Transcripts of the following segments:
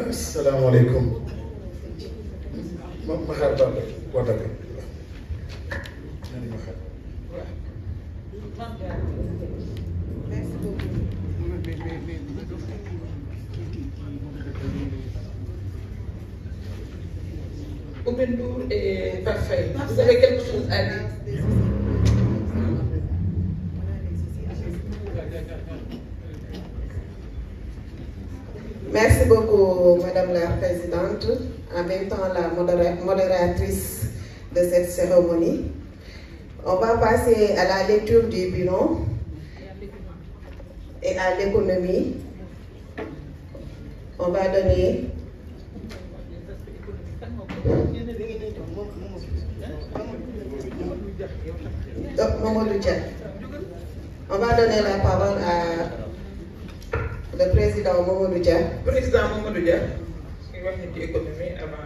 Assalamu alaikum. Oubendour et Parfait, vous avez quelque chose à dire? Merci beaucoup, Madame la Présidente, en même temps la modératrice de cette cérémonie. On va passer à la lecture du bilan et à l'économie. On va donner on va donner la parole à le président Mamadou Dia. Président Mamadou Dia, il va faire l'économie avant.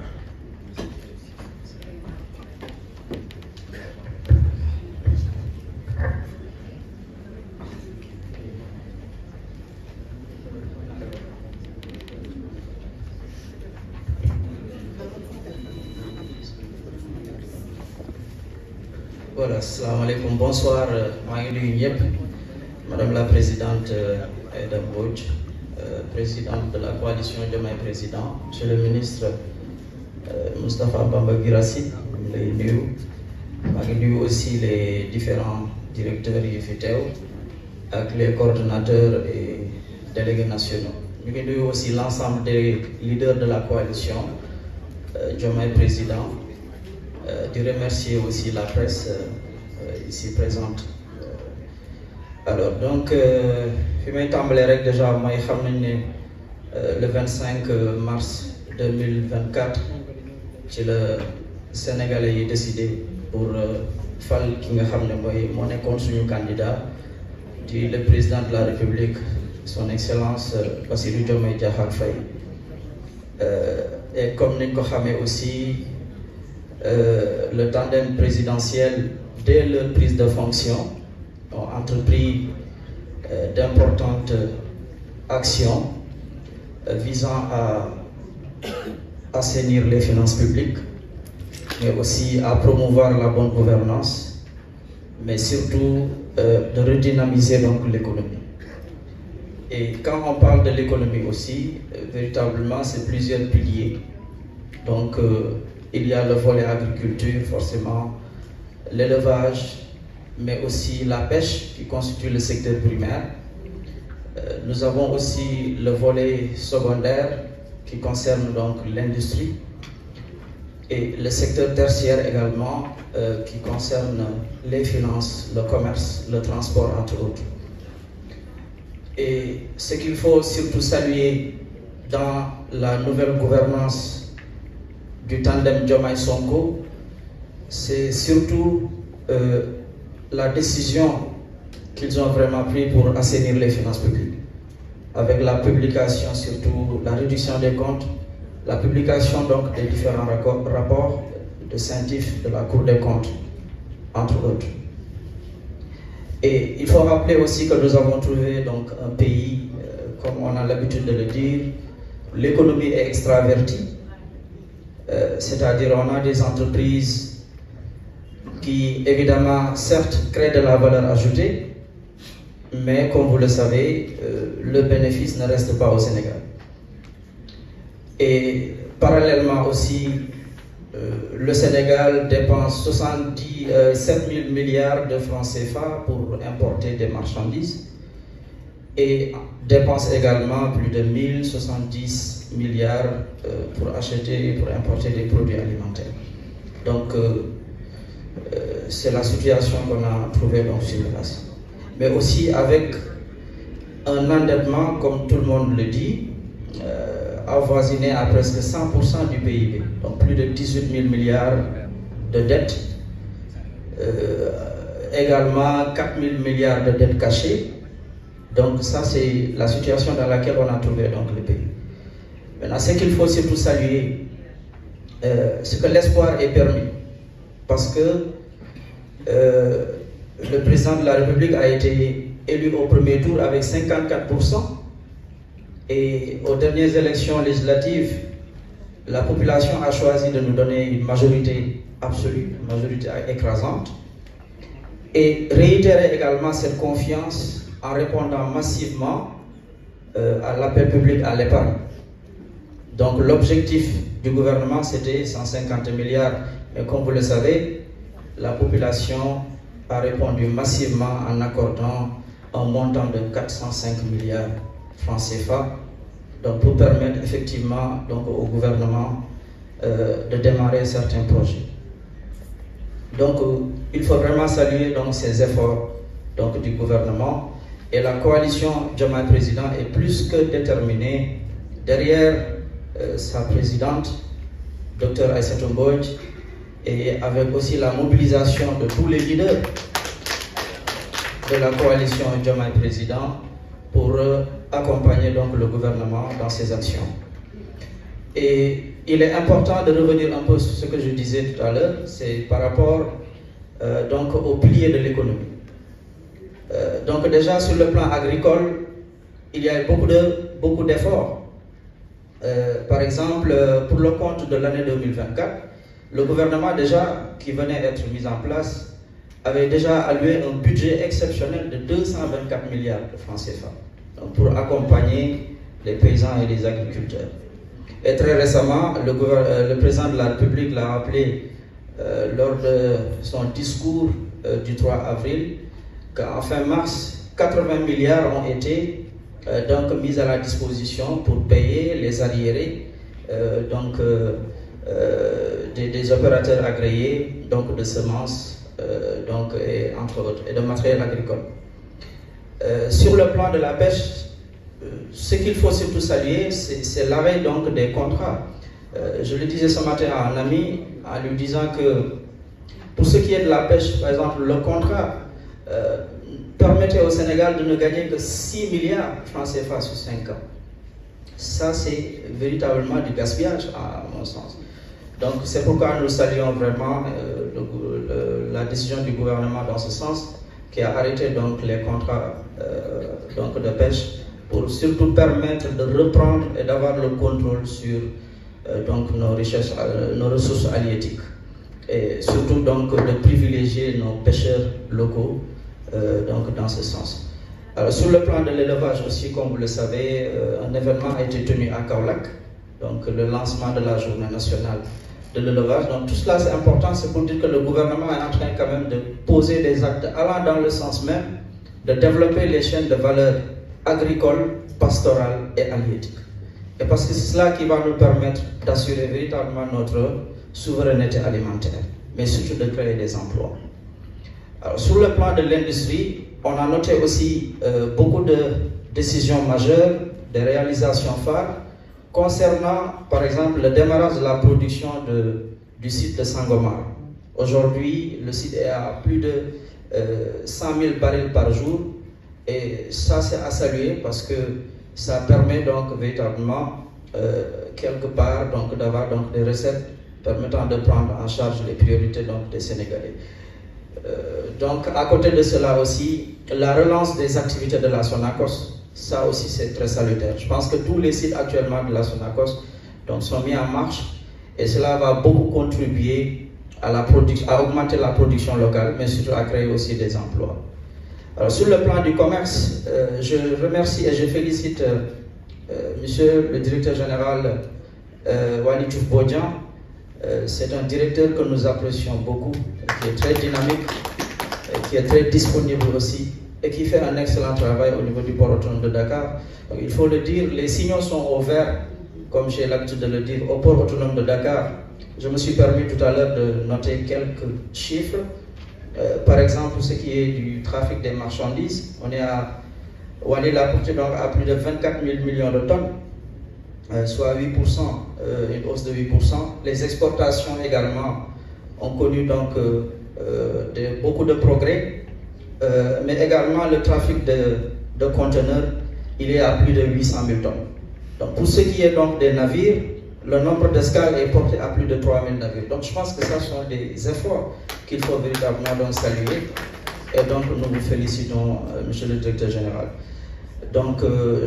Voilà, salam alaikum, bonsoir, Madame la Présidente Aïda Mbodj, Présidente de la coalition de mes présidents, Monsieur le ministre Moustapha Bamba Guirassy, aussi les différents directeurs IFTEO, avec les coordonnateurs et délégués nationaux. Nous aussi l'ensemble des leaders de la coalition, Diomaye Président. De remercier aussi la presse ici présente. Alors donc, je vais déjà le 25 mars 2024, le Sénégalais a décidé pour faire mon candidat, le président de la République, son Excellence Bassirou Diomaye Diakhar Faye. Et comme nous le savons aussi, le tandem présidentiel, dès leur prise de fonction, ont entrepris d'importantes actions visant à assainir les finances publiques, mais aussi à promouvoir la bonne gouvernance, mais surtout de redynamiser donc l'économie. Et quand on parle de l'économie aussi, véritablement, c'est plusieurs piliers. Donc, il y a le volet agriculture, forcément, l'élevage, mais aussi la pêche qui constitue le secteur primaire. Nous avons aussi le volet secondaire qui concerne donc l'industrie et le secteur tertiaire également qui concerne les finances, le commerce, le transport entre autres. Et ce qu'il faut surtout saluer dans la nouvelle gouvernance du tandem Diomaye Sonko, c'est surtout la décision qu'ils ont vraiment prise pour assainir les finances publiques. Avec la publication, surtout la réduction des comptes, la publication donc des différents rapports de scientifiques de la Cour des comptes, entre autres. Et il faut rappeler aussi que nous avons trouvé donc un pays, comme on a l'habitude de le dire, l'économie est extravertie. C'est-à-dire on a des entreprises qui évidemment certes créent de la valeur ajoutée, mais comme vous le savez, le bénéfice ne reste pas au Sénégal. Et parallèlement aussi, le Sénégal dépense 7 000 milliards de francs CFA pour importer des marchandises et dépense également plus de 1070 milliards pour acheter et pour importer des produits alimentaires. Donc, c'est la situation qu'on a trouvée sur place. Mais aussi avec un endettement, comme tout le monde le dit, avoisiné à presque 100% du PIB. Donc, plus de 18 000 milliards de dettes. Également 4 000 milliards de dettes cachées. Donc ça, c'est la situation dans laquelle on a trouvé donc, le pays. Maintenant, ce qu'il faut surtout saluer, c'est que l'espoir est permis. Parce que le président de la République a été élu au premier tour avec 54% Et aux dernières élections législatives, la population a choisi de nous donner une majorité absolue, une majorité écrasante, et réitérer également cette confiance en répondant massivement à l'appel public à l'épargne. Donc l'objectif du gouvernement, c'était 150 milliards, mais comme vous le savez, la population a répondu massivement en accordant un montant de 405 milliards francs CFA, donc pour permettre effectivement donc, au gouvernement de démarrer certains projets. Donc il faut vraiment saluer donc, ces efforts donc, du gouvernement, et la coalition Diomaye Président est plus que déterminée derrière sa présidente, Dr Aïssatou Mbodj, et avec aussi la mobilisation de tous les leaders de la coalition Diomaye Président pour accompagner donc le gouvernement dans ses actions. Et il est important de revenir un peu sur ce que je disais tout à l'heure, c'est par rapport donc aux piliers de l'économie. Donc déjà sur le plan agricole, il y a beaucoup d'efforts. Par exemple, pour le compte de l'année 2024, le gouvernement déjà qui venait d'être mis en place avait déjà alloué un budget exceptionnel de 224 milliards de francs CFA pour accompagner les paysans et les agriculteurs. Et très récemment, le président de la République l'a rappelé lors de son discours du 3 avril qu'en fin mars, 80 milliards ont été donc mis à la disposition pour payer les arriérés des opérateurs agréés donc de semences et entre autres et de matériel agricole. Sur le plan de la pêche, ce qu'il faut surtout saluer, c'est l'arrêt donc des contrats. Je le disais ce matin à un ami en lui disant que pour ce qui est de la pêche, par exemple, le contrat permettait au Sénégal de ne gagner que 6 milliards de francs CFA sur 5 ans. Ça, c'est véritablement du gaspillage, à mon sens. Donc, c'est pourquoi nous saluons vraiment la décision du gouvernement dans ce sens, qui a arrêté donc les contrats de pêche pour surtout permettre de reprendre et d'avoir le contrôle sur nos ressources halieutiques. Et surtout donc de privilégier nos pêcheurs locaux dans ce sens. Alors, sur le plan de l'élevage aussi, comme vous le savez, un événement a été tenu à Kaolack, donc le lancement de la journée nationale de l'élevage. Donc tout cela c'est important, c'est pour dire que le gouvernement est en train quand même de poser des actes allant dans le sens même de développer les chaînes de valeur agricoles, pastorales et halieutiques. Et parce que c'est cela qui va nous permettre d'assurer véritablement notre souveraineté alimentaire, mais surtout de créer des emplois. Alors, sur le plan de l'industrie, on a noté aussi beaucoup de décisions majeures, des réalisations phares, concernant par exemple le démarrage de la production du site de Sangomar. Aujourd'hui, le site est à plus de 100 000 barils par jour, et ça c'est à saluer parce que ça permet donc véritablement quelque part d'avoir des recettes permettant de prendre en charge les priorités donc, des Sénégalais. Donc à côté de cela aussi, la relance des activités de la Sonacos, ça aussi c'est très salutaire. Je pense que tous les sites actuellement de la Sonacos sont mis en marche, et cela va beaucoup contribuer à augmenter la production locale, mais surtout à créer aussi des emplois. Alors, sur le plan du commerce, je remercie et je félicite monsieur le directeur général Waly Diouf Bodian. C'est un directeur que nous apprécions beaucoup, qui est très dynamique, qui est très disponible aussi, et qui fait un excellent travail au niveau du port autonome de Dakar. Donc, il faut le dire, les signaux sont au vert, comme j'ai l'habitude de le dire, au port autonome de Dakar. Je me suis permis tout à l'heure de noter quelques chiffres. Par exemple, ce qui est du trafic des marchandises, on est à porté donc à plus de 24 000 millions de tonnes, soit 8%, une hausse de 8%. Les exportations également ont connu donc beaucoup de progrès. Mais également le trafic de conteneurs, il est à plus de 800 000 tonnes. Donc pour ce qui est donc des navires, le nombre d'escales est porté à plus de 3 000 navires. Donc je pense que ce sont des efforts qu'il faut véritablement donc saluer. Et donc nous vous félicitons, monsieur le directeur général. Donc,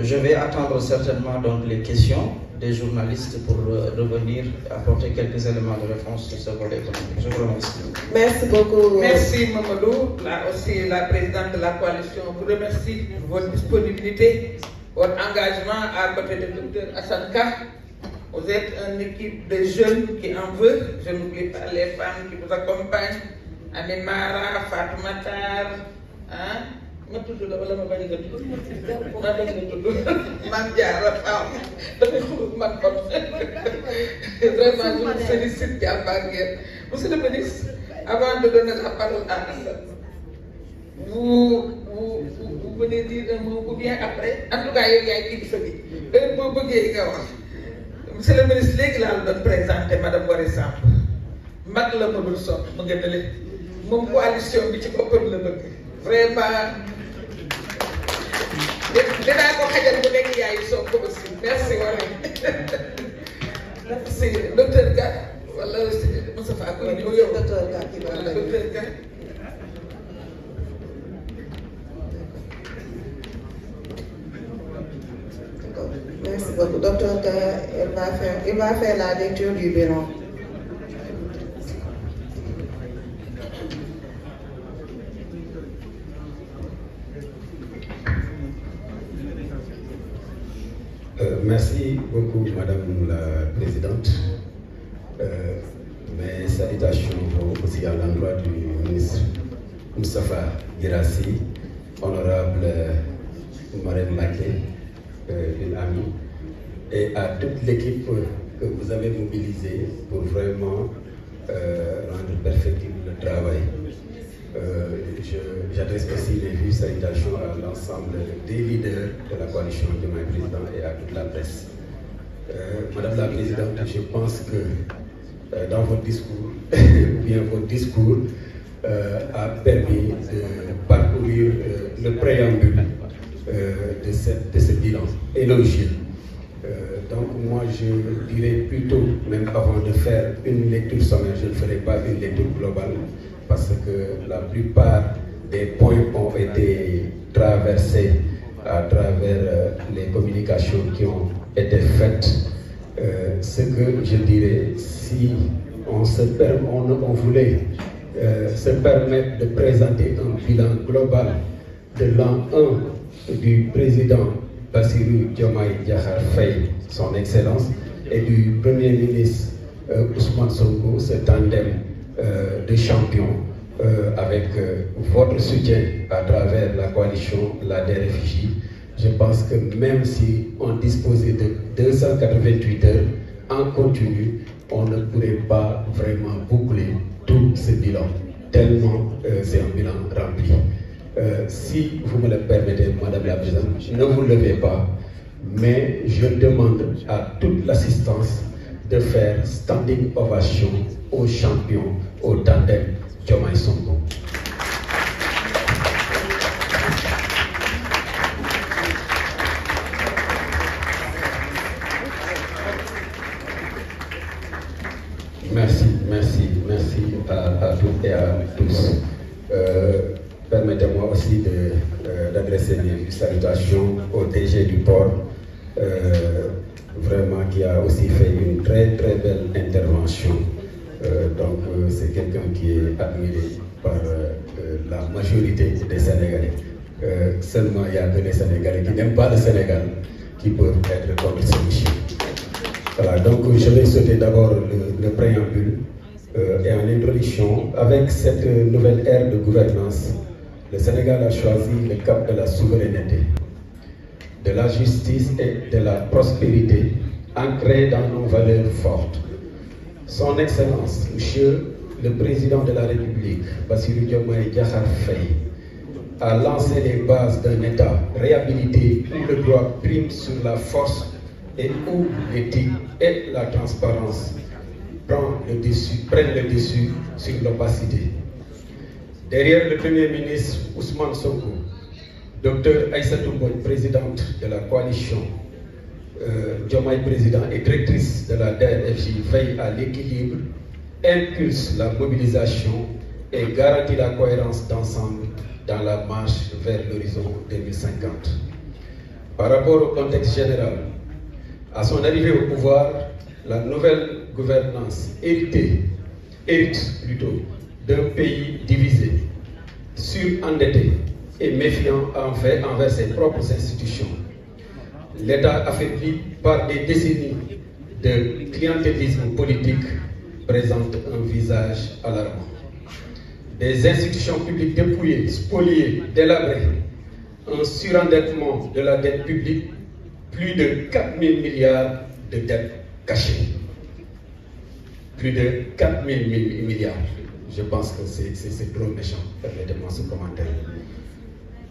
je vais attendre certainement donc, les questions des journalistes pour revenir apporter quelques éléments de réponse sur ce volet économique. Je vous remercie. Merci beaucoup. Merci Mamadou, là aussi la présidente de la coalition vous remercie pour votre disponibilité, votre engagement à côté du docteur Assane Ka. Vous êtes une équipe de jeunes qui en veut. Je n'oublie pas les femmes qui vous accompagnent. Amimara, Fatoumata, hein? Ma tudd la wala ma bañ nga tudd ma bañ nga tudd Mame Diarra Fam dafay xulub man kon vraiment je vous félicite jàmbaar ngeen. Monsieur le ministre, avant de donner la parole à Assane, vous venez dire un mot ou bien après en tout cas yow yaay kilifa bi heure boo bëggee nga wax. Monsieur le ministre léegi laa la doon présenté madame Waré Samb mag la ma dul sot mu nga dale moom coalition bi ci boppam la bëgg vraiment dinaa ko xajal bu nekk yaayu soog ko aussi merci Waré merci docteur Ka wala Moustapha ko ñëw yow docteur Ka docteur Ka. Merci beaucoup. Docteur Ka, il va faire la lecture du bilan. Merci beaucoup, Madame la Présidente. Mes salutations vont aussi à l'endroit du ministre Moustapha Guirassy, honorable Marème Laké, une amie, et à toute l'équipe que vous avez mobilisée pour vraiment rendre perfectible le travail. J'adresse aussi mes vues salutations à l'ensemble des leaders de la coalition de mon président et à toute la presse. Madame la Présidente, je pense que dans votre discours, ou bien votre discours, a permis de parcourir le préambule de ce bilan élogieux. Donc moi je dirais plutôt, même avant de faire une lecture sommaire, je ne ferai pas une lecture globale parce que la plupart des points ont été traversés à travers les communications qui ont été faites. Ce que je dirais, si on voulait se permettre de présenter un bilan global de l'an 1 du président Bassirou Diomaye Diakhar Faye, son excellence, et du premier ministre Ousmane Sonko, ce tandem de champions, avec votre soutien à travers la coalition La DRFJ. Je pense que même si on disposait de 288 heures en continu, on ne pourrait pas vraiment boucler tout ce bilan, tellement c'est un bilan rempli. Si vous me le permettez, Madame la Présidente, ne vous levez pas, mais je demande à toute l'assistance de faire standing ovation aux champions, au tandem Diomaye Sonko. Merci à toutes et à tous. Permettez-moi aussi d'adresser mes salutations au DG du port, vraiment qui a aussi fait une très belle intervention. Donc c'est quelqu'un qui est admiré par la majorité des Sénégalais. Seulement il n'y a que les Sénégalais qui n'aiment pas le Sénégal qui peuvent être contre ce monsieur. Voilà, donc je vais sauter d'abord le préambule et en introduction. Avec cette nouvelle ère de gouvernance, le Sénégal a choisi le cap de la souveraineté, de la justice et de la prospérité ancrée dans nos valeurs fortes. Son Excellence, Monsieur le Président de la République, Bassirou Diomaye Diakhar Faye, a lancé les bases d'un État réhabilité où le droit prime sur la force et où l'éthique et la transparence prennent le dessus sur l'opacité. Derrière le Premier ministre Ousmane Sonko, Dr Aïssatou Mbodj, présidente de la coalition, Diomaye président et directrice de la DRFJ, veille à l'équilibre, impulse la mobilisation et garantit la cohérence d'ensemble dans la marche vers l'horizon 2050. Par rapport au contexte général, à son arrivée au pouvoir, la nouvelle gouvernance hérite plutôt d'un pays divisé, surendetté et méfiant envers ses propres institutions. L'État affaibli par des décennies de clientélisme politique présente un visage alarmant. Des institutions publiques dépouillées, spoliées, délabrées, un surendettement de la dette publique, plus de 4 000 milliards de dettes cachées. Plus de 4 000 milliards. Je pense que c'est trop méchant, permettez-moi ce commentaire.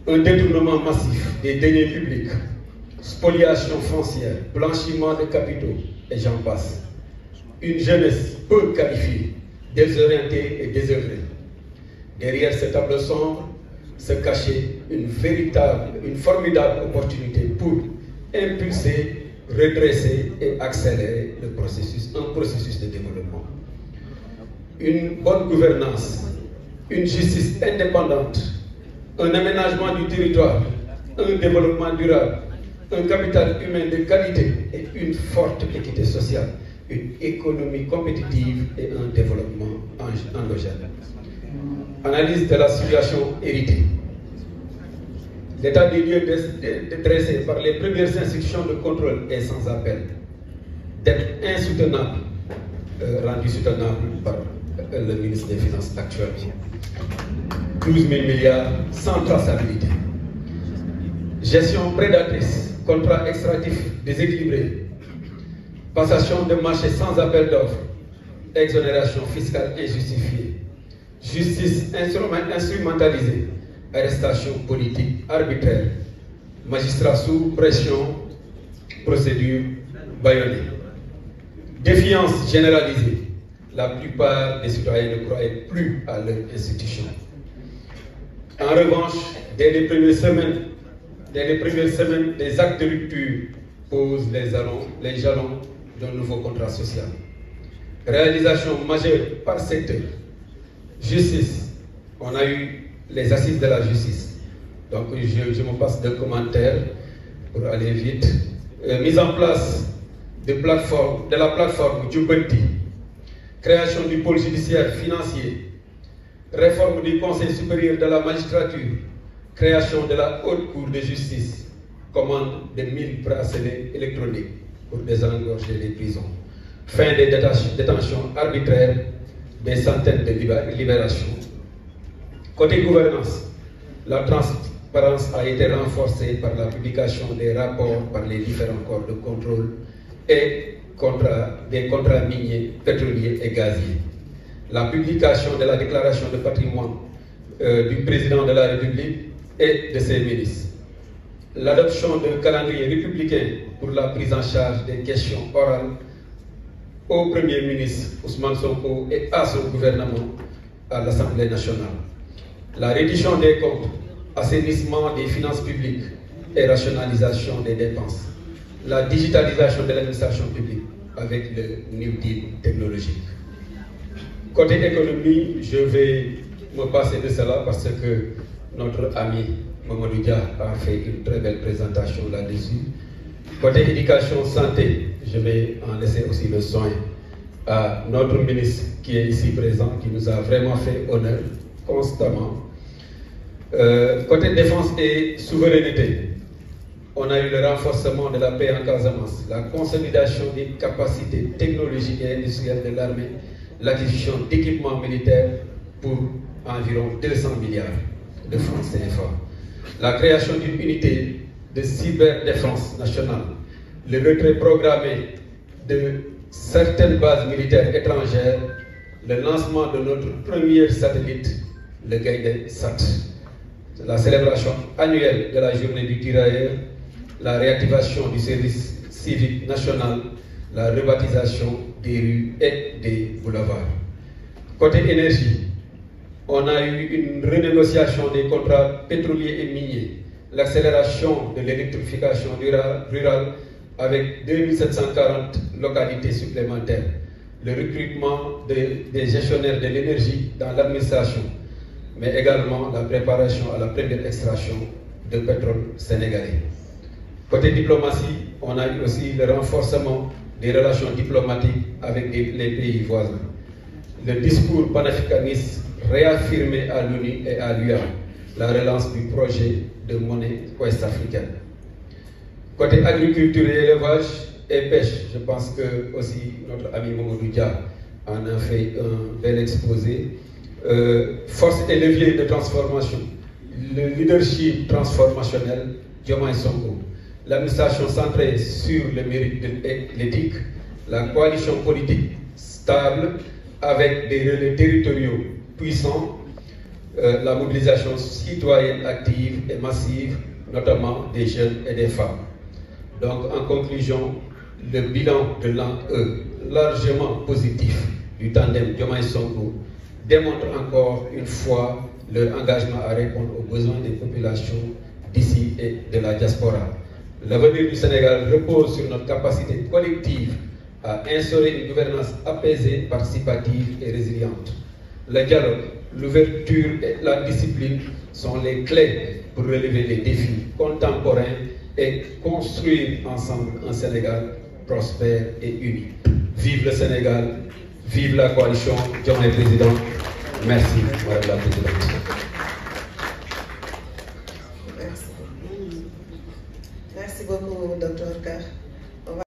Un détournement massif des deniers publics, spoliation foncière, blanchiment de capitaux, et j'en passe. Une jeunesse peu qualifiée, désorientée et désœuvrée. Derrière ce tableau sombre se cachait une formidable opportunité pour impulser, redresser et accélérer un processus de développement. Une bonne gouvernance, une justice indépendante, un aménagement du territoire, un développement durable, un capital humain de qualité et une forte équité sociale, une économie compétitive et un développement endogène. Analyse de la situation héritée. L'état des lieux dressé par les premières institutions de contrôle est sans appel, d'être insoutenable, rendu soutenable par le ministre des Finances actuel. 12 000 milliards sans traçabilité. Gestion prédatrice, contrat extractif déséquilibré, passation de marché sans appel d'offres, exonération fiscale injustifiée, justice instrumentalisée, arrestation politique arbitraire, magistrats sous pression, procédure bâillonnée. Défiance généralisée. La plupart des citoyens ne croyaient plus à leur institution. En revanche, dès les premières semaines, des actes de rupture posent les jalons d'un nouveau contrat social. Réalisation majeure par secteur. Justice. On a eu les assises de la justice. Donc je me passe de commentaires pour aller vite. Mise en place de la plateforme Djoubanti. Création du pôle judiciaire financier. Réforme du Conseil supérieur de la magistrature. Création de la haute cour de justice. Commande de 1000 bracelets électroniques pour désengorger les prisons. Fin des détentions arbitraires, des centaines de libérations. Côté gouvernance, la transparence a été renforcée par la publication des rapports par les différents corps de contrôle et des contrats miniers, pétroliers et gaziers. La publication de la déclaration de patrimoine du président de la République et de ses ministres. L'adoption d'un calendrier républicain pour la prise en charge des questions orales au Premier ministre Ousmane Sonko et à son gouvernement à l'Assemblée nationale. La réduction des comptes, assainissement des finances publiques et rationalisation des dépenses. La digitalisation de l'administration publique avec le New Deal technologique. Côté économie, je vais me passer de cela parce que notre ami Mamadou Dia a fait une très belle présentation là-dessus. Côté éducation, santé, je vais en laisser aussi le soin à notre ministre qui est ici présent, qui nous a vraiment fait honneur constamment. Côté défense et souveraineté, on a eu le renforcement de la paix en Casamance, la consolidation des capacités technologiques et industrielles de l'armée, l'acquisition d'équipements militaires pour environ 200 milliards de francs CFA, la création d'une unité de cyberdéfense nationale, le retrait programmé de certaines bases militaires étrangères, le lancement de notre premier satellite, le Gaïdé Sat, la célébration annuelle de la journée du tirailleur, la réactivation du service civique national, la rebaptisation des rues et des boulevards. Côté énergie, on a eu une renégociation des contrats pétroliers et miniers, l'accélération de l'électrification rurale avec 2740 localités supplémentaires, le recrutement des gestionnaires de l'énergie dans l'administration, mais également la préparation à la première extraction de pétrole sénégalais. Côté diplomatie, on a eu aussi le renforcement des relations diplomatiques avec les pays voisins. Le discours panafricaniste réaffirmé à l'ONU et à l'UA la relance du projet de monnaie ouest-africaine. Côté agriculture et élevage et pêche, je pense que aussi notre ami Mamadou Dia en a fait un bel exposé. Force et levier de transformation, le leadership transformationnel, Diomaye Sonko, l'administration centrée sur le mérite et l'éthique, la coalition politique stable avec des relais territoriaux puissants, la mobilisation citoyenne active et massive, notamment des jeunes et des femmes. Donc, en conclusion, le bilan de l'an E, largement positif du tandem Diomaye Sonko, démontre encore une fois leur engagement à répondre aux besoins des populations d'ici et de la diaspora. L'avenir du Sénégal repose sur notre capacité collective à instaurer une gouvernance apaisée, participative et résiliente. Le dialogue, l'ouverture et la discipline sont les clés pour relever les défis contemporains et construire ensemble un Sénégal prospère et uni. Vive le Sénégal, vive la coalition Diomaye Président. Merci, Madame la Présidente.